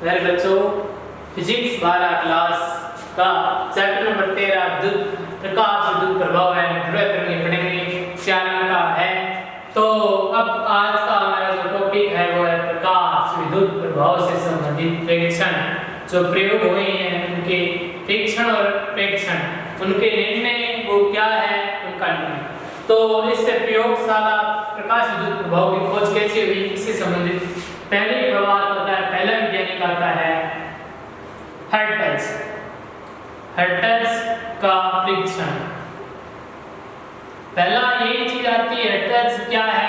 Well बच्चों, physics 12 class का chapter number 13 विद्युत प्रकाश विद्युत प्रभाव है ध्रुवीकरण पढ़ेंगे। 4 अंक का है। तो अब आज का हमारा जो टॉपिक है वो है प्रकाश विद्युत प्रभाव से संबंधित प्रेक्षण। जो प्रयोग हुए हैं उनके प्रेक्षण और प्रेक्षण, उनके निर्णय वो क्या है, उनका निर्णय। तो इससे प्रयोगशाला प्रकाश विद्युत प्रभाव की खोज कैसे हुई, इससे संबंधित पहले प्रभाव होता है। पहला वैज्ञानिक आता है हर्ट्ज। हर्ट्ज का परीक्षण, पहला यही चीज आती है। हर्ट्ज क्या है?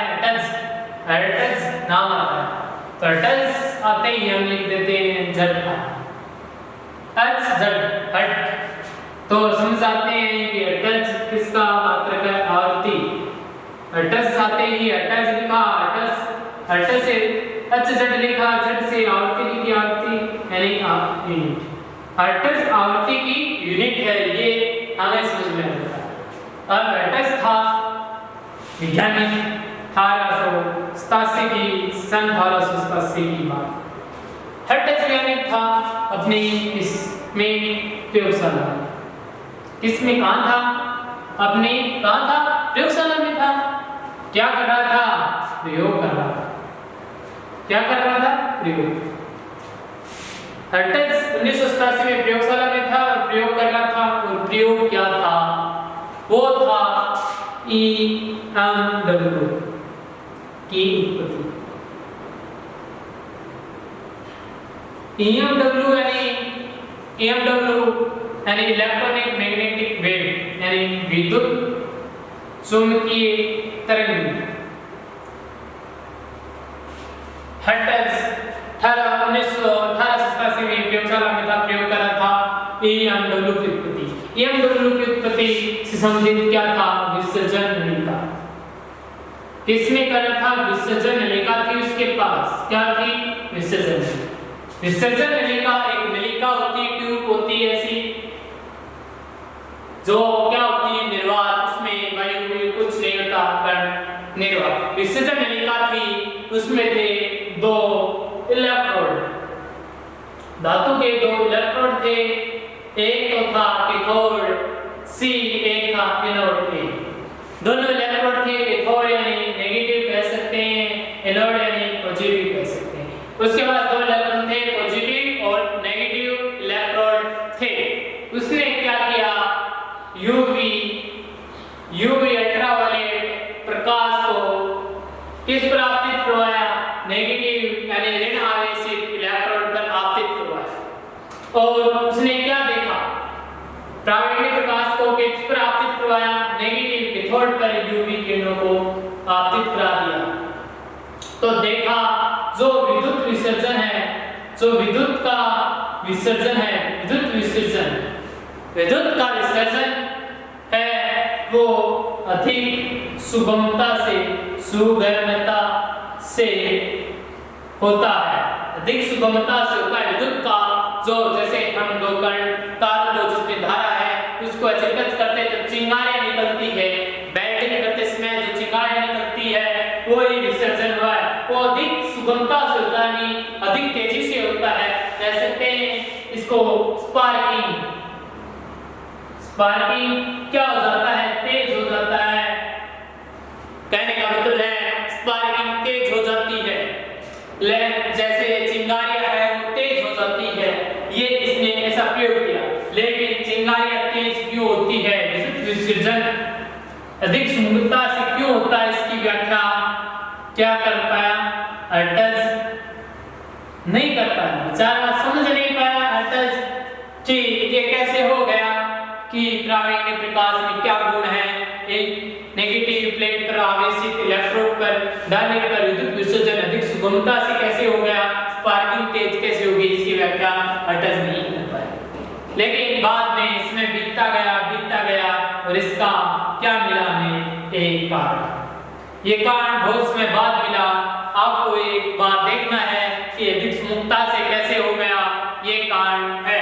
हर्ट्ज नाम आता है। तो हर्ट्ज आते ही हम लिख देते हैं झट हट। तो समझ आते हैं कि हर्ट्ज किसका मात्रक है? आवर्ती। हर्ट्ज आते ही हर्ट्ज लिखा, हर्ट्ज से झट लिखा, झट से आवर्ती लिखी, आवर्ती यानी यूनिट। हर्ट्ज आवर्ती की यूनिट है, ये हमें समझ में आता है। अब हर्ट्ज था वैज्ञानिक 1887 की, सन 1887 की बात। हर्ट्ज वैज्ञानिक था अपनी इसमें प्रयोगशाला में। किसमें? कहाँ था? अपने कहाँ था? प्रयोगशाला में था। क्या कर रहा था? प्रयोग कर रहा था। क्या कर रहा था? प्रयोग। हर्ट्ज 1987 में प्रयोगशाला में था और प्रयोग कर रहा था। और प्रयोग क्या था? वो था EMW की उत्पत्ति। EMW यानी इलेक्ट्रॉनिक मैग्नेटिक वेव, यानी विद्युत चुंबकीय तरंग। हर्ट्ज 1887 में प्रयोगशाला में था, प्रयोग कर रहा था EMW की उत्पत्ति। EMW की उत्पत्ति से संबंधित क्या था? विसर्जन नलिका। किसने करा था? विसर्जन नलिका थी उसके पास। क्या थी? विसर्जन नलिका एक नलिका होती है, ट्यूब होती है ऐसी, जो क्या होती है? निर्वात। उसमें वायु कुछ नहीं होता, पर निर्वात। विसर्जन नलिका थी, उसमें थे 2 इलेक्ट्रोड, धातु के 2 इलेक्ट्रोड थे। एक तो था कैथोड C, एक था एनोड A। दोनों इलेक्ट्रोड थे। कैथोड यानी नेगेटिव कह सकते हैं, एनोड यानी पॉजिटिव कह सकते हैं। उसके बाद 2 इलेक्ट्रॉन थे, पॉजिटिव और नेगेटिव इलेक्ट्रोड थे। उसने क्या किया? यूवी अल्ट्रावायलेट प्रकाश को किस पर आपतित करवाया? नेगेटिव यानी ऋण आवेशित इलेक्ट्रोड पर आपतित करवाया। और उसने क्या देखा? प्राविण्य प्रकाश को किस पर आपतित करवाया? नेगेटिव कैथोड पर यूवी किरणों को आपतित करा दिया। तो देखा जो विद्युत विसर्जन है, जो विद्युत का विसर्जन है, विद्युत का विसर्जन है वो अधिक सुगमता से, सुगमता से होता है। अधिक सुगमता से होता है विद्युत का। जो जैसे हम 2 कण तार को जिसमें धारा है उसको ऐसे टच करते हैं तो चिंगारियां निकलती है। बैटरी करते समय जो चिंगारियां निकलती है वो ही विसर्जन हुआ है। वो अधिक सुगमता से होता है, नहीं अधिक तेजी से होता है। कह सकते हैं इसको स्पार्किंग क्या हो जाता है? तेज हो जाता है। कहने का मतलब है स्पार्किंग तेज हो जाती है, जैसे चिंगारियां है वो तेज हो जाती है। ये इसने ऐसा प्रयोग किया। लेकिन चिंगारियां तेज क्यों होती है? विद्युत विसर्जन अधिक सुगमता से क्यों होता है? इसकी व्याख्या क्या कर पाया? हर्ट्ज नहीं कर पाया, बेचारा समझ नहीं पाया हर्ट्ज कि ये कैसे हो गया कि प्राविण्य प्रकाश में क्या गुण है। एक नेगेटिव प्लेट पर आवेशित इलेक्ट्रोड पर डालने पर विद्युत विसर्जन अधिक सुगमता से कैसे हो गया, स्पार्किंग तेज कैसे होगी, इसकी व्याख्या हर्ट्ज नहीं कर पाया। लेकिन बाद में इसमें बीतता गया और इसका क्या मिला हमें? एक कारण। ये कारण बहुत समय बाद मिला। आपको एक बात देखना है कि अधिक सुगमता से कैसे हो गया। ये कारण है,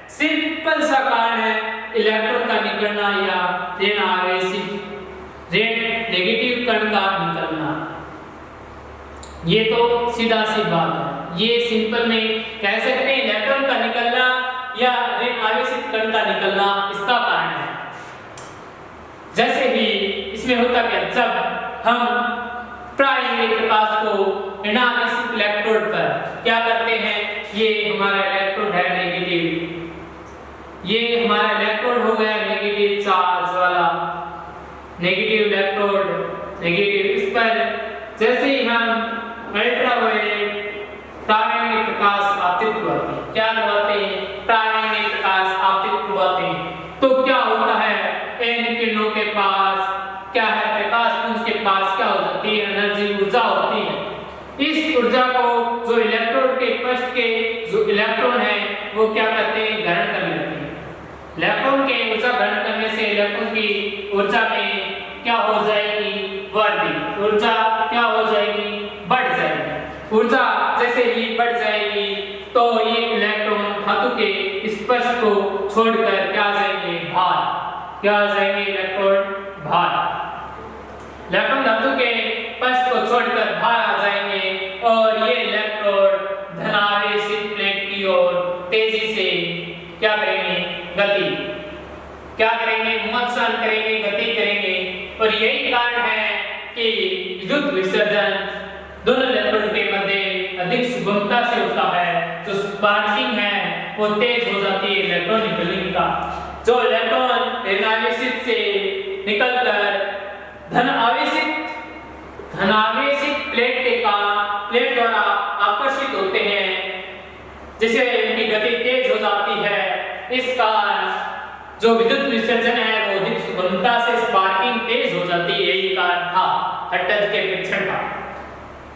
सिंपल सा कारण है, इलेक्ट्रॉन का निकलना या ऋण आवेशित ऋण नेगेटिव कण का निकलना। ये तो सीधा सी बात है, ये सिंपल में कह सकते हैं इलेक्ट्रॉन का निकलना या ऋण आवेशित कण का निकलना इसका कारण है। जैसे ही इसमें होता क्या, जब हम प्राइमरी प्रकाश को ऋण आवेशित इलेक्ट्रोड पर क्या करते हैं, ये हमारा इलेक्ट्रोड है नेगेटिव, ये हमारा इलेक्ट्रोड हो गया नेगेटिव चार्ज वाला, नेगेटिव इलेक्ट्रोड नेगेटिव। इस पर जैसे ही हम अल्ट्रावायलेट प्राइमरी प्रकाश आपतित करवाते हैं, क्या करवाते हैं, प्राइमरी प्रकाश आपतित करवाते हैं, तो क्या होता है, इन किरणों के पास क्या है, प्रकाश पुंज के पास क्या हो जाती है, एनर्जी ऊर्जा होती है। इस ऊर्जा को जो इलेक्ट्रोड के पृष्ठ के जो इलेक्ट्रॉन है वो क्या करते हैं, ग्रहण कर लेते हैं। इलेक्ट्रॉन के ऊर्जा ग्रहण करने से इलेक्ट्रॉन की ऊर्जा में क्या हो जाएगी, वृद्धि, ऊर्जा क्या हो जाएगी, बढ़ जाएगी। ऊर्जा जैसे ही बढ़ जाएगी तो ये इलेक्ट्रॉन धातु के स्पर्श को छोड़कर क्या आ जाएंगे, बाहर, क्या आ जाएंगे, इलेक्ट्रॉन बाहर, इलेक्ट्रॉन धातु के स्पर्श को छोड़कर बाहर आ जाएंगे और ये इलेक्ट्रोड धनावेशित प्लेट की ओर तेजी से क्या करेंगे, गति, क्या करेंगे, मोशन करेंगे, गति करेंगे। और यही कारण है कि विद्युत विसर्जन दोनों इलेक्ट्रोड के मध्य अधिक सुगमता से होता है, जो स्पार्किंग है वो तेज हो जाती है इलेक्ट्रॉन निकलने का। जो इलेक्ट्रॉन ऋण आवेशित से निकलकर धन आवेशित प्लेट द्वारा आकर्षित होते हैं, जिससे इनकी गति तेज हो जाती है। इस कारण जो विद्युत विसर्जन है वो अधिक सुगमता से स्पार्किंग तेज हो जाती है, यही कारण था हर्ट्ज के परीक्षण का।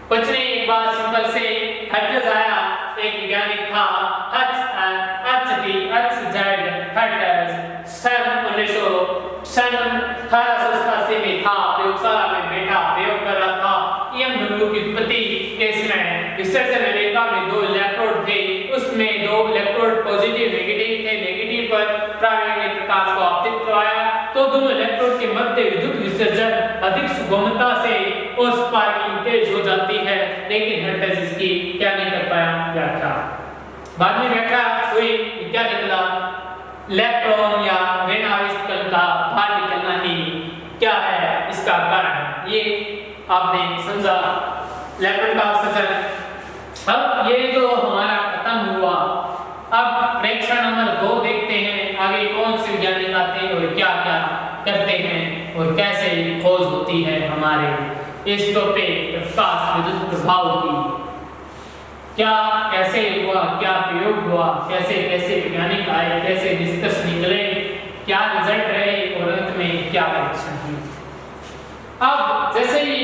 कुछ नहीं, एक बार सिंपल से हर्ट्ज आया, एक वैज्ञानिक था हर्ट्ज सन 1887 में था, प्रयोगशाला में बैठा प्रयोग कर रहा था। EMW की उत्पत्ति के समय विसर्जन रेखा में दो इलेक्ट्रोड थे, उसमें दो इलेक्ट्रोड पॉजिटिव नेगेटिव थे, नेगेटिव पर प्राइमरी प्रकाश को आपतित करवाया तो दोनों इलेक्ट्रोड के मध्य विद्युत विसर्जन अधिक सुगमता से और स्पार्किंग तेज हो जाती है। लेकिन हर्ट्ज इसकी क्या नहीं कर पाया, व्याख्या। बाद में व्याख्या हुई, क्या निकला, इलेक्ट्रॉन या ऋण आवेशित कण का बाहर निकलना ही क्या है इसका कारण। ये आपने समझा इलेक्ट्रॉन का उत्सर्जन। अब ये तो हमारा खत्म हुआ, अब परीक्षण नंबर 2 देखते हैं, आगे कौन से वैज्ञानिक आते हैं और क्या क्या करते हैं और कैसे खोज होती है हमारे इस टॉपिक प्रकाश विद्युत प्रभाव की, क्या कैसे हुआ, क्या प्रयोग हुआ, कैसे कैसे वैज्ञानिक आए, कैसे निष्कर्ष निकले, क्या रिजल्ट रहे और अंत में क्या परीक्षण हुई। अब जैसे ही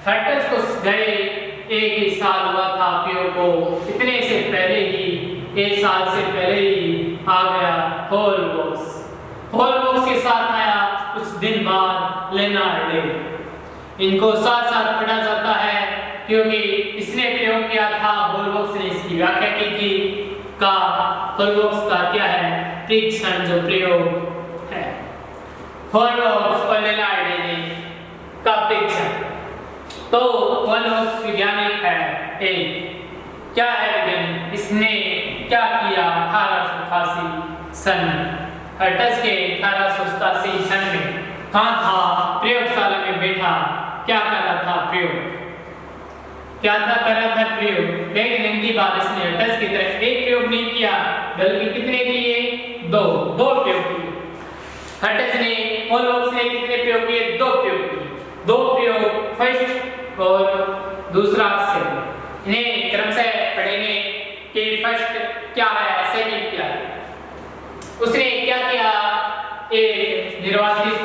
हर्ट्ज को गए 1 साल हुआ था प्रयोग को, इतने से पहले ही 1 साल से पहले ही आ गया होलबॉक्स के साथ आया कुछ दिन बाद लेनार्ड। इनको साथ साथ पढ़ा जाता है क्योंकि इसने प्रयोग किया था, होलबॉक्स ने इसकी व्याख्या की थी का होलबॉक्स का क्या है, परीक्षण जो प्रयोग है, होलबॉक्स और लेनार्ड ने का परीक्षण। तो होलबॉक्स वैज्ञानिक है, एक क्या है वैज्ञानिक, इसने क्या किया 1888 सन, हर्ट्ज के 1887 सन में कहाँ था, प्रयोगशाला में बैठा, क्या कर रहा था प्रयोग, क्या था कर रहा था प्रयोग। लेकिन इनकी बात इसने हर्ट्ज की तरफ एक प्रयोग नहीं किया बल्कि कितने किए, दो प्रयोग किए। हर्ट्ज ने होलबॉक्स ने कितने प्रयोग किए, 2 प्रयोग किए, 2 प्रयोग, फर्स्ट और दूसरा सेकंड। इन्हें क्रमशः पढ़ेंगे कि फर्स्ट क्या है, सेकंड क्या है। उसने क्या किया, एक निर्वातित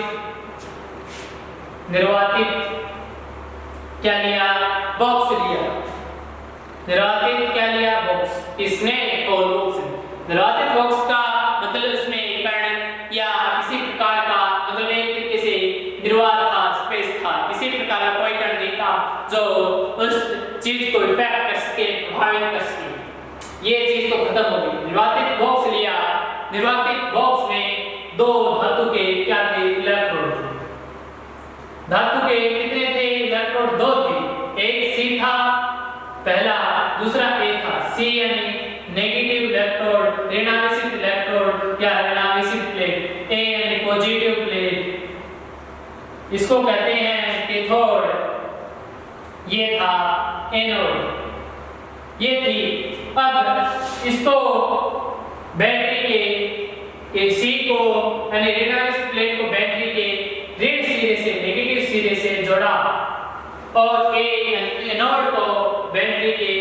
क्या लिया, बॉक्स लिया, निर्वातित क्या लिया, बॉक्स। इसने होलबॉक्स निर्वातित बॉक्स का मतलब इसमें कण या किसी प्रकार का मतलब एक तरीके से निर्वात था, स्पेस था, किसी प्रकार का कोई कण नहीं था जो उस चीज को इफेक्ट कर सके, प्रभावित कर सके। ये चीज तो खत्म हो गई। निर्वातित बॉक्स लिया, निर्वातित बॉक्स में 2 धातु के क्या थे, इलेक्ट्रोड। धातु के कितने थे, इलेक्ट्रोड 2 थे, एक पहला दूसरा ए था सी यानी नेगेटिव इलेक्ट्रोड, ऋणावेशित इलेक्ट्रोड या ऋणावेशित प्लेट, ए यानी पॉजिटिव प्लेट, इसको कहते हैं कैथोड, ये था एनोड, ये थी। अब इसको बैटरी के सी को यानी ऋणावेशित प्लेट को बैटरी के ऋण सिरे से नेगेटिव सिरे से जोड़ा और ए यानी एनोड को बैटरी के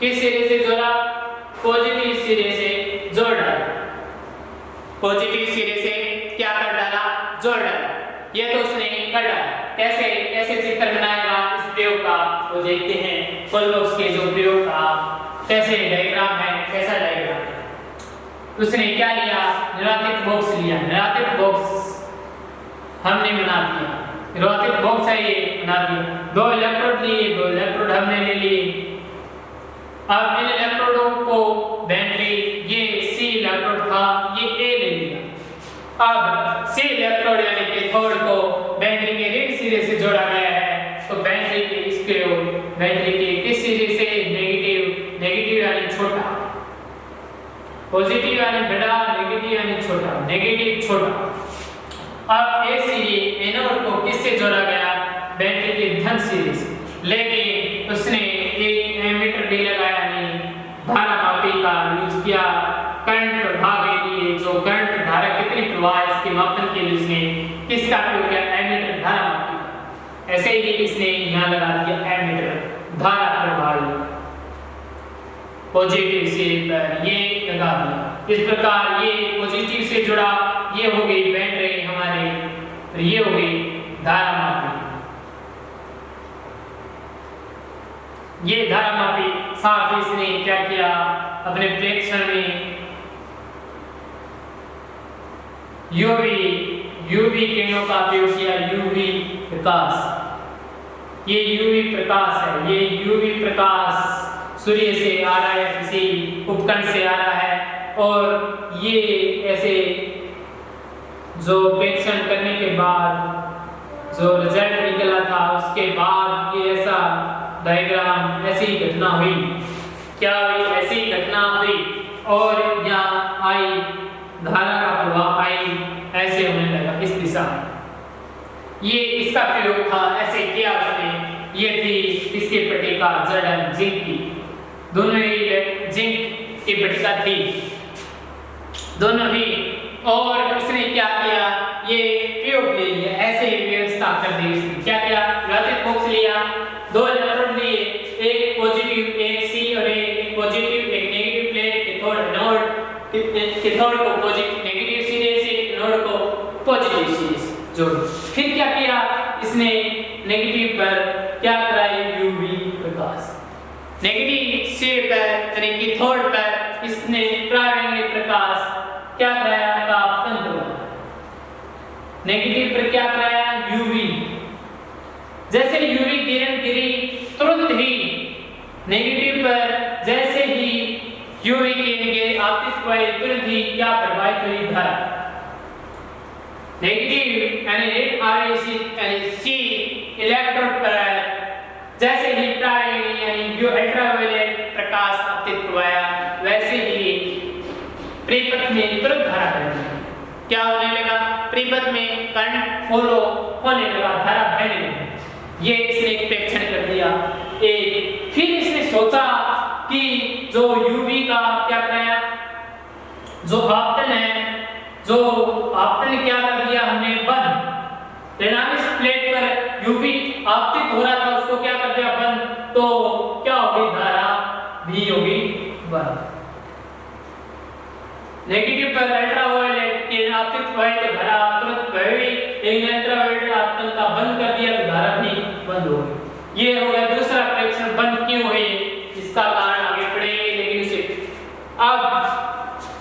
किस सिरे से जोड़ा, पॉजिटिव सिरे से जोड़ डाला, पॉजिटिव सिरे से क्या कर डाला, जोड़ डाला। ये तो उसने कर डाला। कैसे कैसे चित्र बनाएगा इस प्रयोग का वो देखते हैं। कोलबॉक्स के जो प्रयोग का कैसे डायग्राम है, कैसा डायग्राम, उसने क्या लिया, निराकृत बॉक्स लिया, निराकृत बॉक्स हमने बना दिया, निराकृत बॉक्स है ये बना दिया, दो इलेक्ट्रोड लिए, दो इलेक्ट्रोड हमने ले लिए। अब इन इलेक्ट्रोडों को बैटरी, ये सी इलेक्ट्रोड था, ये ए ले लिया। अब सी इलेक्ट्रोड यानी कैथोड को बैटरी के ऋण सिरे से जोड़ा गया है, तो बैटरी के इसके बैटरी के किस सिरे से, नेगेटिव, नेगेटिव यानी छोटा, पॉजिटिव यानी बड़ा, नेगेटिव यानी छोटा, नेगेटिव छोटा। अब ए सिरे एनोड को किससे जोड़ा गया, बैटरी के धन सिरे से, लेकिन उसने एक एमीटर भी लगाया, यानी धारा मापी का यूज किया करंट प्रवाह के लिए, जो करंट धारा कितनी प्रवाह है इसके मापन के लिए उसने किसका प्रयोग किया, एमीटर, धारा मापी का। ऐसे ही इसने यहाँ लगा दिया एमीटर, धारा प्रवाही, पॉजिटिव से पर ये लगा दिया। इस प्रकार ये पॉजिटिव से जुड़ा, ये हो गई बैटरी हमारे, और ये हो गई धारा मापी, ये धारा मापी। साथ ही इसने क्या किया, अपने प्रेक्षण में यूवी किरणों का प्रयोग किया, यूवी प्रकाश, ये यूवी प्रकाश है, ये यूवी प्रकाश सूर्य से आ रहा है, किसी उपकरण से आ रहा है, और ये ऐसे जो प्रेक्षण करने के बाद जो रिजल्ट निकला था, उसके बाद ये ऐसा डायग्राम, ऐसी घटना हुई, क्या हुई, ऐसी घटना हुई, और यहाँ आई धारा का प्रवाह आई, ऐसे होने लगा इस दिशा में। ये इसका प्रयोग था, ऐसे किया उसने। ये थी इसके पट्टिका जड़न जिंक की, दोनों ही जिंक की पट्टिका थी, दोनों ही। और इसने क्या किया, ये प्रयोग ले लिया, ऐसे ही व्यवस्था कर दी इसने। क्या किया, निराकृत बॉक्स लिया, दो इलेक्ट्रोड लिए, एक पॉजिटिव, एक सी और एक पॉजिटिव, एक negative plate, cathode node, cathode को पॉजिटिव नेगेटिव सिरे से, एनोड को पॉजिटिव सिरे से जोड़। फिर क्या किया इसने, नेगेटिव पर क्या कराई, यूवी प्रकाश, नेगेटिव सिरे पर यानी कैथोड पर इसने परावैंगनिक प्रकाश क्या कराया, का आपतन हुआ। नेगेटिव पर क्या कराया, यूवी। जैसे यूवी किरण गिरी, तुरंत ही नेगेटिव पर जैसे ही यूवी किरण के आपतित हुए, तुरंत ही क्या प्रवाहित हुई, धारा। नेगेटिव यानी ऋण आवेशित यानी सी इलेक्ट्रोड पर जैसे ही यानी जो अल्ट्रावायलेट प्रकाश आपतित हुआ, वैसे ही परिपथ में तुरंत धारा बहने, क्या होने लगा, परिपथ में करंट फ्लो होने लगा, धारा बहने लगी। ये इसने एक प्रेक्षण कर दिया। एक फिर इसने सोचा कि जो यूवी का क्या कराया, जो आपतन है, जो आपतन क्या कर दिया हमने, बंद। ऋणावेशित प्लेट पर यूवी आपतित हो रहा था, उसको क्या कर दिया, बंद। तो क्या होगी, धारा भी होगी बंद। नेगेटिव पर अल्ट्रावायलेट किरण आपतित हुई तो धारा तुरंत बह गई, लेकिन अल्ट्रावायलेट आपतन का बंद कर दिया तो धारा भी बंद हो गई। ये हो गया दूसरा प्रेक्षण। बंद क्यों हुई, इसका कारण आगे पढ़ेंगे, लेकिन उसे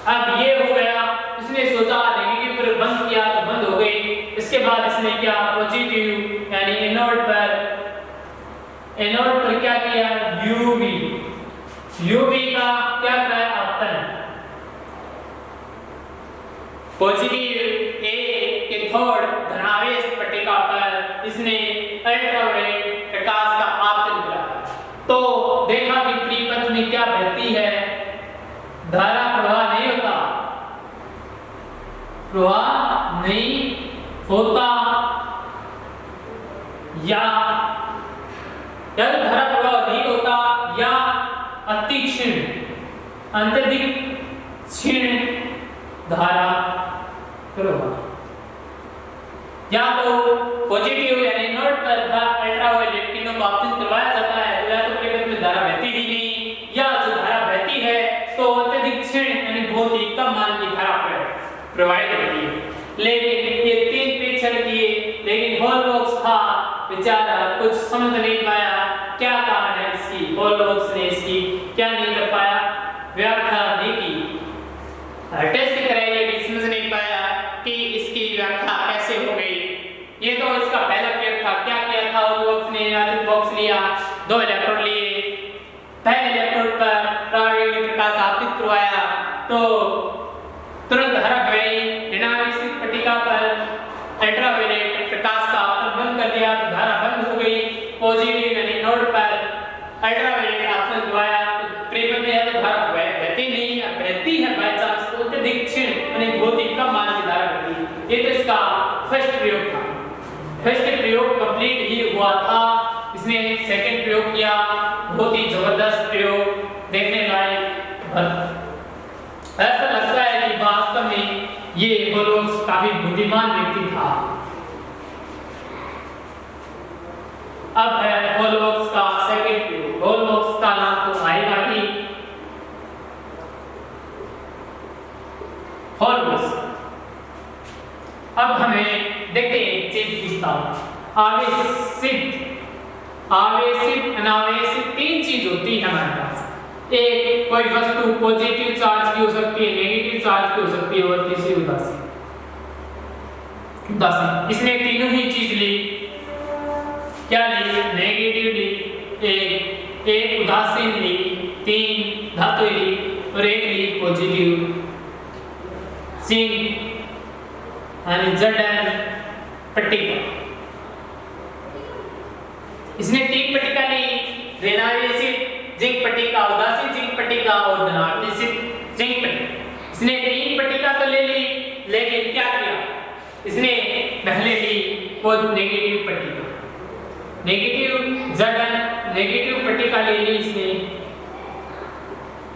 अब ये हो गया। उसने सोचा नेगेटिव पर बंद किया तो बंद हो गई। इसके बाद इसने क्या, पॉजिटिव यानी एनोड पर क्या किया, यूवी का क्या कराया, आपतन। पॉजिटिव ए कैथोड धनावेश पट्टिका पर इसने अल्ट्रावायलेट प्रकाश का आपतन करा। तो में क्या बहती है, धारा प्रवाह नहीं होता, प्रवाह नहीं होता, या धारा प्रवाह नहीं होता, या अति क्षीण अत्यधिक क्षीण धारा प्रवाह, या तो पॉजिटिव यानी नोड पर अल्ट्रावायलेट किरणों का आपतित करवाया जाता है, तो या तो परिपथ में धारा बहती ही नहीं, या जो धारा बहती है तो अत्यधिक क्षीण यानी बहुत ही कम मान की धारा प्रवाहित होती है। लेकिन ये तीन परीक्षण किए, लेकिन हॉलबॉक्स था बेचारा कुछ समझ नहीं पाया क्या कारण है इसकी, हॉलबॉक्स ने इसकी क्या नहीं कर पाया, व्याख्या नहीं की, टेस्ट कराया भी समझ नहीं पाया कि इसकी व्याख्या कैसे हो गई। ये तो इसका पहला प्रयोग था। क्या किया था हॉलबॉक्स ने, आयतन बॉक्स लिया, 2 इलेक्ट्रोड लिए, पहले इलेक्ट्रोड पर परावैद्युत प्रकाश आपतित करवाया तो तुरंत धारा गई, ऋणावेशित पट्टिका पर अल्ट्रावायलेट प्रकाश का आपतन बंद कर दिया तो धारा बंद हो गई, पॉजिटिव यानी नोड पर अल्ट्रावायलेट आपतन करवाया तो परिपथ में या तो धारा बहती नहीं या बहती है बाय चांस तो अत्यधिक क्षीण यानी बहुत ही कम मान की धारा बहती है। ये तो इसका फर्स्ट प्रयोग था। फर्स्ट प्रयोग कंप्लीट ही हुआ था, इसने सेकंड प्रयोग किया, बहुत ही जबरदस्त प्रयोग, देखने लायक। ऐसा लगता है कि वास्तव में ये हॉलबॉक्स काफी बुद्धिमान व्यक्ति था। अब है हॉलबॉक्स का सेकंड प्रयोग। हॉलबॉक्स का नाम तो आएगा ही, हॉलबॉक्स। अब हमें देखते हैं चीज विस्तार। आवेशित अनावेशित तीन चीज होती है हमारे पास। एक कोई वस्तु पॉजिटिव चार्ज की हो सकती है, नेगेटिव चार्ज की हो सकती है, और तीसरी उदासीन। इसने तीनों ही चीज ली, क्या ली, नेगेटिव ली, एक उदासीन ली, 3 धातु ली और एक ली पॉजिटिव जिंक यानी Zn पट्टिका। इसने 3 पट्टिका ली, ऋणावेशित जिंक पट्टिका, उदासीन जिंक पट्टिका और धनावेशित जिंक पट्टिका। इसने 3 पट्टिका तो ले ली, लेकिन क्या किया, इसने पहले ली वो नेगेटिव पट्टिका, नेगेटिव Zn नेगेटिव पट्टिका ले ली इसने,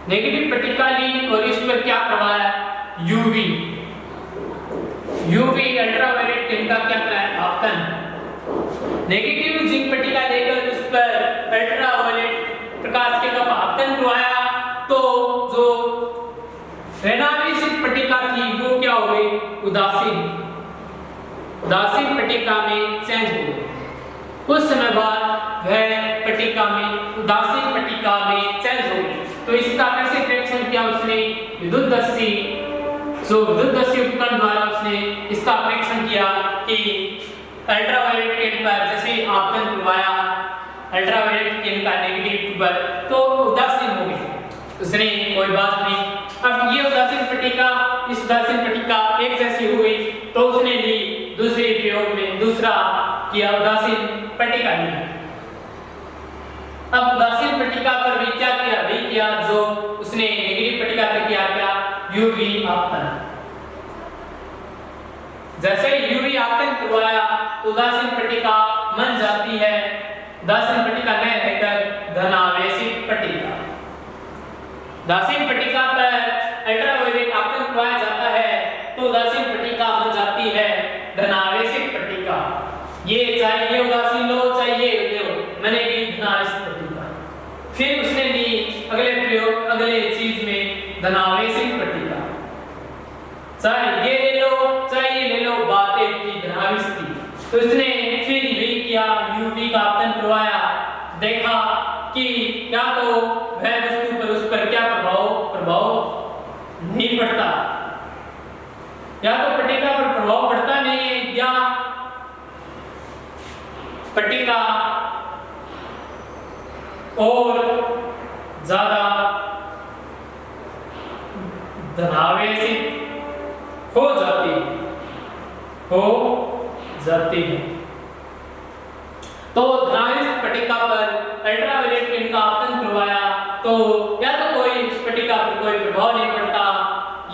नेगेटिव पट्टिका ली और इस पर क्या करवाया, यूवी अल्ट्रावायलेट किरण का क्या कराया, आपतन। नेगेटिव जिंक पट्टिका लेकर उस पर अल्ट्रावायलेट प्रकाश किरणों का आपतन करवाया तो जो ऋणावेशित पट्टिका थी वो क्या हो गई, उदासीन पट्टिका में चेंज हो गई। कुछ समय बाद वह पट्टिका में उदासीन पट्टिका में चेंज हो गई। तो इसका कैसे परीक्षण किया उसने, विद्युतदर्शी उपकरण द्वारा उसने इसका परीक्षण किया कि अल्ट्रावायलेट किरण पर जैसे आपतन करवाया अल्ट्रावायलेट किरण का नेगेटिव पर तो उदासीन हो गई। उसने कोई बात नहीं, अब ये उदासीन पट्टिका इस उदासीन पट्टिका एक जैसी हो गई तो उसने ली दूसरे प्रयोग में दूसरा किया, उदासीन पट्टिका ली। अब उदासीन पट्टिका पर भी क्या किया, वही किया जो उसने नेगेटिव पट्टिका पर किया, क्या, यूवी आपतन। जैसे यूवी आपतन करवाया उदासीन पट्टिका बन जाती है, उदासीन पट्टिका न रहकर धनावेशित पट्टिका। उदासीन पट्टिका पर अल्ट्रावायलेट आपतन करवाया जाता है तो उदासीन पट्टिका बन जाती है धनावेशित पट्टिका। ये चाहिए उदासीन लो चाहिए लो, मैंने ली धनावेशित पट्टिका। फिर उसने ली अगले प्रयोग अगले चीज में धनावेशित पट्टिका, चाहे ये ले लो चाहे ये ले लो, बात एक थी धनावेशित थी। तो इसने फिर यही किया, यूवी का आपतन करवाया, देखा कि क्या तो वह वस्तु पर उस पर क्या प्रभाव नहीं पड़ता, या तो पट्टिका पर प्रभाव पड़ता नहीं है या पट्टिका और ज्यादा धनावेशित हो जाती है। तो धनावेशित पट्टिका पर अल्ट्रावायलेट किरण का आपतन करवाया तो या तो कोई उस पट्टिका पर कोई प्रभाव नहीं पड़ता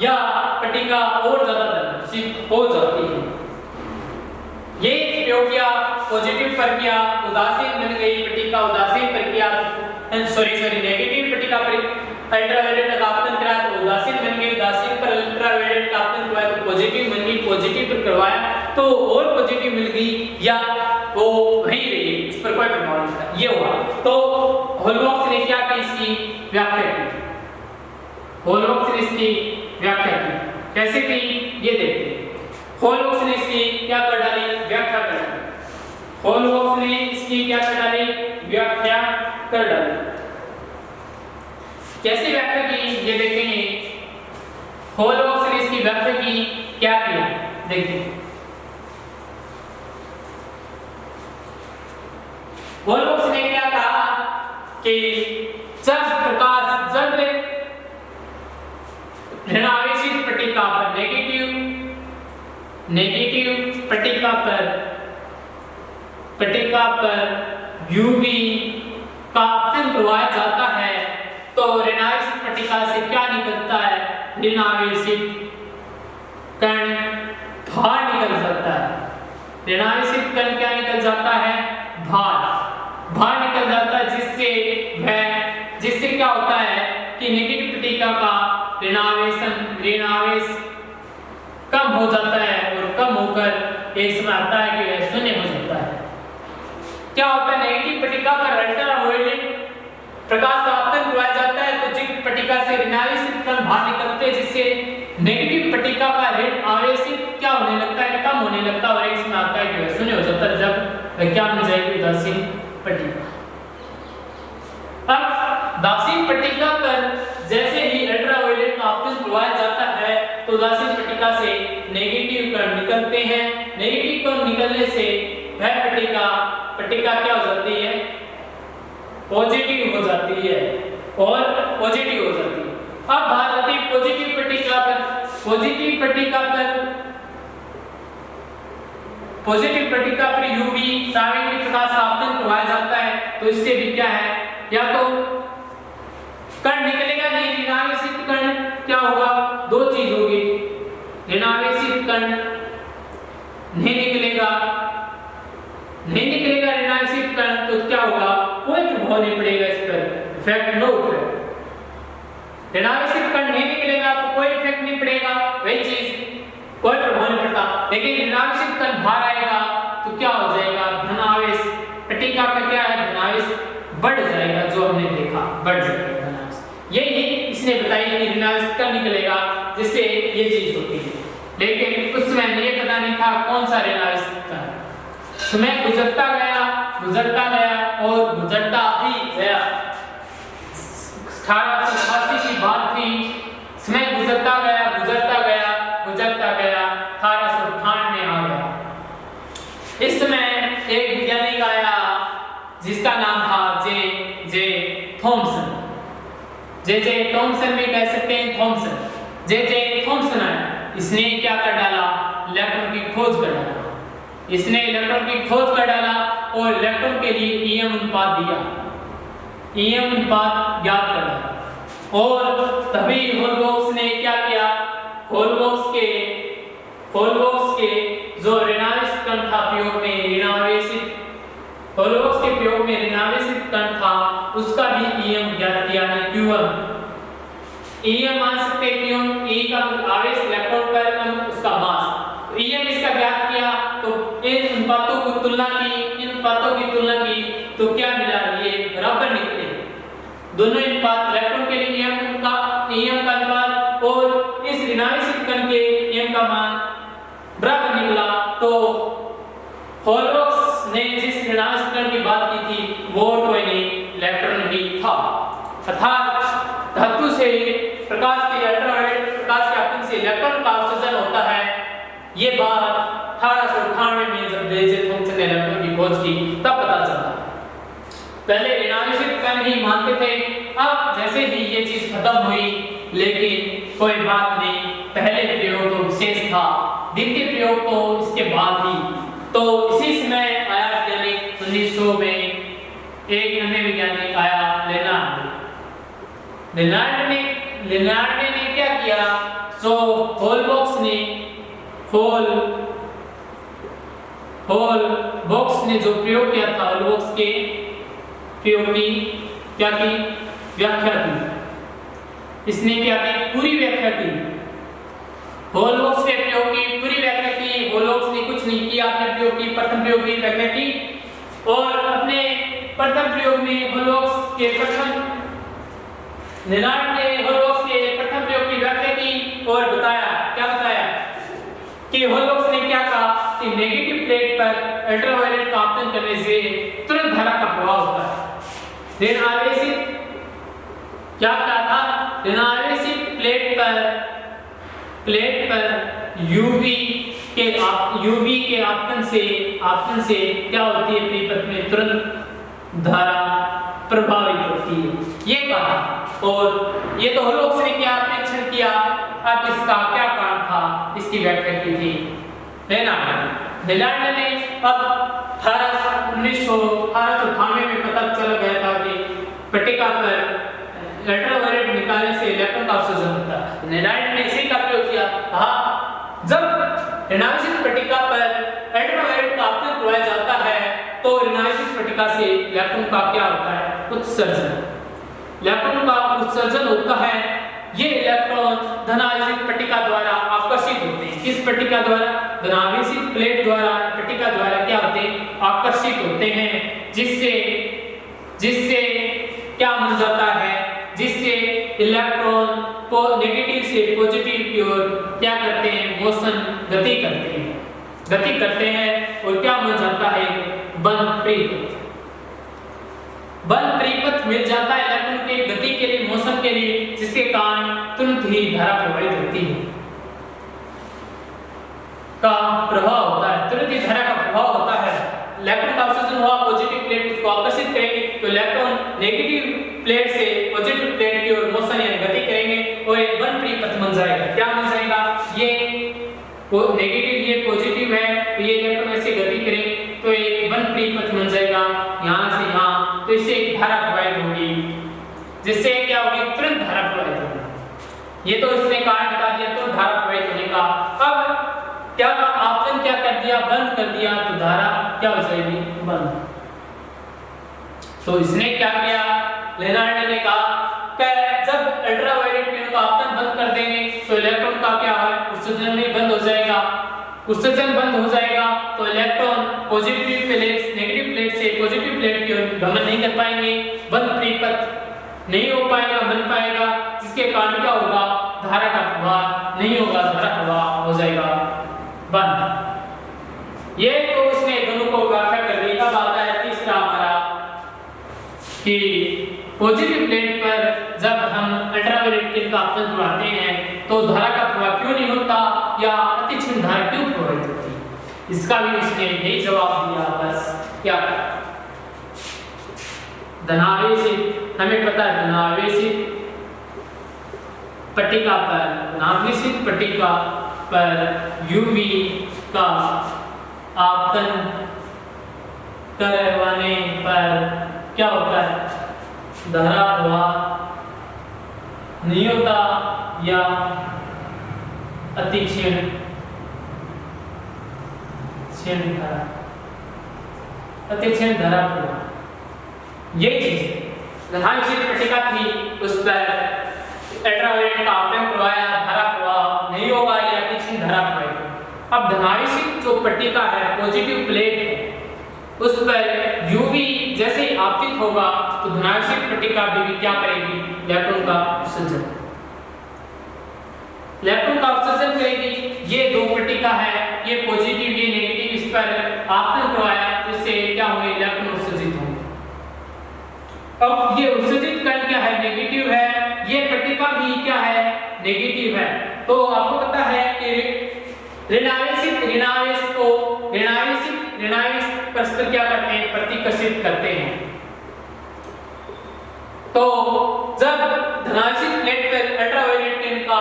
या पट्टिका और ज्यादा धनात्मक हो जाती है। ये प्रयोग किया, पॉजिटिव पर किया, उदासीन बन गई पट्टिका, उदासीन पर किया नेगेटिव पट्टिका पर अल्ट्रावायलेट का आपतन करा तो उदासीन बन गई, उदासीन पर अल्ट्रावायलेट का आपतन करवाया तो पॉजिटिव बन गई, पॉजिटिव पर करवाया तो और पॉजिटिव मिल गई या वो वहीं रही, इस पर कोई प्रभाव नहीं पड़ा। ये हुआ। तो होलबॉक्स ने क्या की, इसकी व्याख्या की। होलबॉक्स ने इसकी व्याख्या की, कैसे की ये देखते हैं। होलबॉक्स ने इसकी क्या कर डाली, व्याख्या कर डाली। होलबॉक्स ने इसकी क्या कर डाली, व्याख्या कर डाली। कैसे व्याख्या की ये देखेंगे। होलबॉक्स ने इसकी व्याख्या की, क्या किया देखिए। होलबॉक्स ने क्या कहा कि जब ऋणावेशित पट्टिका पर नेगेटिव पट्टिका पर यूवी का आपतन करवाया जाता है तो ऋणावेशित पट्टिका से क्या निकलता है, ऋणावेशित कण बाहर निकल जाता है। ऋणावेशित कण क्या निकल जाता है, बाहर निकल जाता है, जिससे क्या होता है कि नेगेटिव पट्टिका का ऋणावेश कम हो जाता है और कम होकर एक समय आता है कि वह शून्य हो जाता है। क्या होता है, नेगेटिव पट्टिका पर अल्ट्रावायलेट प्रकाश का आपतन करवाया जाता है तो जिस पट्टिका से ऋणावेशित कण बाहर निकलते हैं, जिससे नेगेटिव पट्टिका का ऋण आवेशित क्या होने लगता है, कम होने लगता है और एक समय आता है कि वह शून्य हो जाता है, जब क्या बन जाएगी, उदासीन पट्टिका। अब उदासीन पट्टिका पर जैसे ही अल्ट्रावायलेट का आपतन करवाया जाता है तो उदासीन पट्टिका से नेगेटिव कण निकलते हैं। नेगेटिव कण निकलने से वह पट्टिका क्या हो जाती है, पॉजिटिव हो जाती है और पॉजिटिव हो जाती है। अब बात आती है पॉजिटिव पट्टिका पर। पॉजिटिव पट्टिका पर यूवी प्राइमरी प्रकाश का आपतन करवाया जाता है तो इससे भी क्या है, या तो कण निकलेगा नहीं, ऋणावेशित कण क्या होगा, दो चीज होगी, ऋणावेशित कण नहीं निकलेगा ऋणावेशित कण तो क्या होगा, कोई प्रभाव नहीं पड़ेगा इस पर, इफेक्ट नो इफेक्ट। ऋणावेशित कण नहीं निकलेगा तो कोई इफेक्ट नहीं पड़ेगा, वही चीज कोई प्रभाव नहीं पड़ता। लेकिन ऋणावेशित कण बाहर आएगा तो क्या हो जाएगा, धनावेश पट्टिका का क्या है, धनावेश बढ़ जाएगा, जो हमने देखा बढ़ जाएगा धनावेश। यही इसने बताई कि ऋणावेशित कण निकलेगा जिससे ये चीज होती है। लेकिन उस समय ये पता नहीं था कौन सा ऋणावेशित कण। समय गुजरता गया और गुजरता ही गया। 1888 की बात थी, समय गुजरता गया 1898 में आ गया। इस समय एक वैज्ञानिक आया जिसका नाम था जे थॉमसन भी कह सकते हैं, जे थॉमसन आया। इसने क्या कर डाला, इलेक्ट्रॉन की खोज कर डाला। इसने इलेक्ट्रॉन की खोज कर डाला और इलेक्ट्रॉन के लिए ईएम अनुपात दिया, ईएम अनुपात ज्ञात कर डाला। और तभी होलबॉक्स ने क्या किया, होलबॉक्स के जो ऋणावेशित कण था प्रयोग में होलबॉक्स के प्रयोग में ऋणावेशित कण था उसका भी ईएम ज्ञात किया, क्यूएम। ईएम मान सकते क्यों, ई का आवेश इलेक्ट्रॉन पर उसका मास, ईएम इसका ज्ञात किया तो इन अनुपातों की तुलना की तो क्या मिला, ये बराबर निकले। दोनों अनुपात इलेक्ट्रॉन के लिए ईएम का अनुपात और इस ऋणावेशित कण के ईएम का मान बराबर निकला। तो होलबॉक्स ने जिस ऋणावेशित कण की बात की थी वो कोई नहीं, इलेक्ट्रॉन ही था। अर्थात धातु से प्रकाश के अल्ट्रावायलेट प्रकाश के आपतन से इलेक्ट्रॉन का उत्सर्जन होता है। ये बात 1898 में जब जे थॉमसन ने इलेक्ट्रॉन की खोज की तब पता चला। पहले ऋणावेशित कण ही मानते थे, अब जैसे ही ये चीज खत्म हुई, लेकिन कोई बात नहीं, पहले प्रयोग तो विशेष था, द्वितीय प्रयोग तो इसके बाद ही। तो इसी समय आया वैज्ञानिक 1900 में एक अन्य वैज्ञानिक आया, लिनार्ड ने क्या किया, सो होलबॉक्स ने जो प्रयोग किया था, होलबॉक्स के प्रयोग की क्या की व्याख्या की। इसने क्या की पूरी व्याख्या की, होलबॉक्स के प्रयोग की पूरी व्याख्या की। होलबॉक्स ने कुछ नहीं किया, अपने प्रयोग की प्रथम प्रयोग की व्याख्या की और अपने प्रथम प्रयोग में होलबॉक्स के लिनार्ड ने होलबॉक्स के प्रथम प्रयोग की व्याख्या की और बताया, क्या बताया कि होलबॉक्स ने क्या कहा कि नेगेटिव प्लेट पर अल्ट्रावायलेट का आपतन करने से तुरंत धारा का प्रवाह होता है। ऋण आवेशित क्या कहा था, ऋण आवेशित प्लेट पर यूवी के आपतन से क्या होती है, परिपथ में तुरंत धारा प्रभावित होती है, ये कहा। और ये तो होलबॉक्स ने क्या परीक्षण किया, अब इसका क्या कारण था, इसकी व्याख्या की थी लिनार्ड ने। अब 1898 में पता चल गया था कि पट्टिका पर अल्ट्रावायलेट निकालने से इलेक्ट्रॉन का उत्सर्जन होता है। लिनार्ड ने इसी का प्रयोग किया। जब ऋणावेशित पट्टिका पर अल्ट्रावायलेट का आपतन करवाया जाता है तो ऋणावेशित पट्टिका से इलेक्ट्रॉन का क्या होता है, उत्सर्जन। इलेक्ट्रॉन का उत्सर्जन होता है, ये इलेक्ट्रॉन धनावेशित पट्टिका द्वारा आकर्षित होते हैं। किस पट्टिका द्वारा, धनावेशित प्लेट द्वारा, पट्टिका द्वारा क्या होते हैं, आकर्षित होते हैं, जिससे क्या बन जाता है, जिससे इलेक्ट्रॉन को नेगेटिव से पॉजिटिव की ओर क्या करते हैं, मोशन गति करते हैं और क्या बन जाता है, बंद परिपथ मिल जाता है इलेक्ट्रॉन के गति के लिए, मोशन के लिए, जिसके कारण तुरंत ही धारा प्रवाहित होती है, का प्रभाव होता है, तुरंत ही धारा का प्रभाव होता है। इलेक्ट्रॉन का उत्सर्जन हुआ, पॉजिटिव प्लेट उसको आकर्षित करेंगे तो इलेक्ट्रॉन नेगेटिव प्लेट से पॉजिटिव प्लेट की ओर मोशन यानी गति करेंगे और एक बंद परिपथ बन जाएगा। क्या बन जाएगा, ये नेगेटिव ये पॉजिटिव है तो ये इलेक्ट्रॉन ऐसे गति करेंगे तो एक बंद परिपथ बन जाएगा यहां से यहां, तो इससे एक धारा प्रवाहित होगी, जिससे क्या होगी, तुरंत धारा प्रवाहित होगी। ये तो इसने कारण बता दिया तो धारा प्रवाहित होने का। अब क्या आपने क्या कर दिया, बंद कर दिया तो धारा क्या हो जाएगी, बंद। तो इसने क्या किया, लिनार्ड ने कहा कि जब अल्ट्रावायलेट किरणों का आपतन बंद कर देंगे तो इलेक्ट्रॉन का क्या है, उत्सर्जन भी बंद हो जाएगा। उत्सर्जन बंद हो जाएगा तो electron positive plate negative plate से पॉजिटिव प्लेट की ओर भ्रमण नहीं कर पाएंगे, बंद परिपथ नहीं हो पाएगा, बन पाएगा, जिसके कारण क्या होगा, धारा का प्रवाह नहीं होगा, धारा प्रवाह हो जाएगा बंद। ये तो उसने दोनों को व्याख्या कर दी। अब आता है तीसरा हमारा कि पॉजिटिव प्लेट पर जब हम अल्ट्रावायलेट किरण का आपतन करवाते हैं तो धारा का प्रवाह क्यों नहीं होता या अतिक्षण धारा क्यों प्रवाहित होती है। इसका भी उसने यही जवाब दिया, बस क्या धनावेशित, हमें पता है धनावेशित पट्टिका पर यूवी का आपतन करवाने पर क्या होता है, धारा प्रवाह नहीं होता या अतिक्षण धारा प्रवाह, ये चीज धनावेशित पट्टिका थी, उस पर अल्ट्रावायलेट का आपतन करवाया, धारा प्रवाह नहीं होगा या अतिक्षण धारा प्रवाह। अब धनावेशित जो पट्टिका है, पॉजिटिव प्लेट है, उस पर यूवी जैसे आपतित होगा तो धनावेशित पट्टिका भी क्या करेगी, इलेक्ट्रॉन का उत्सर्जन करेगी। ये दो पट्टिका है, ये पॉजिटिव ये नेगेटिव, इस पर आपतन करवाया जिससे क्या होंगे, इलेक्ट्रॉन उत्सर्जित होंगे। अब ये उत्सर्जित कण क्या है, नेगेटिव है, ये पट्टिका भी क्या है, नेगेटिव है। तो आपको पता है कि ऋणावेश परस्पर क्या करते हैं, प्रतिकर्षित करते हैं। तो जब धनावेशित प्लेट पर अल्ट्रावायलेट किरण का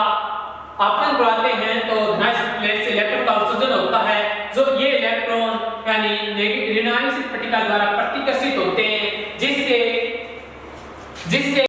आपतन करवाते हैं तो धनावेशित प्लेट से इलेक्ट्रॉन का उत्सर्जन होता है, जो ये इलेक्ट्रॉन यानी ऋणावेशित पट्टिका द्वारा प्रतिकर्षित होते हैं, जिससे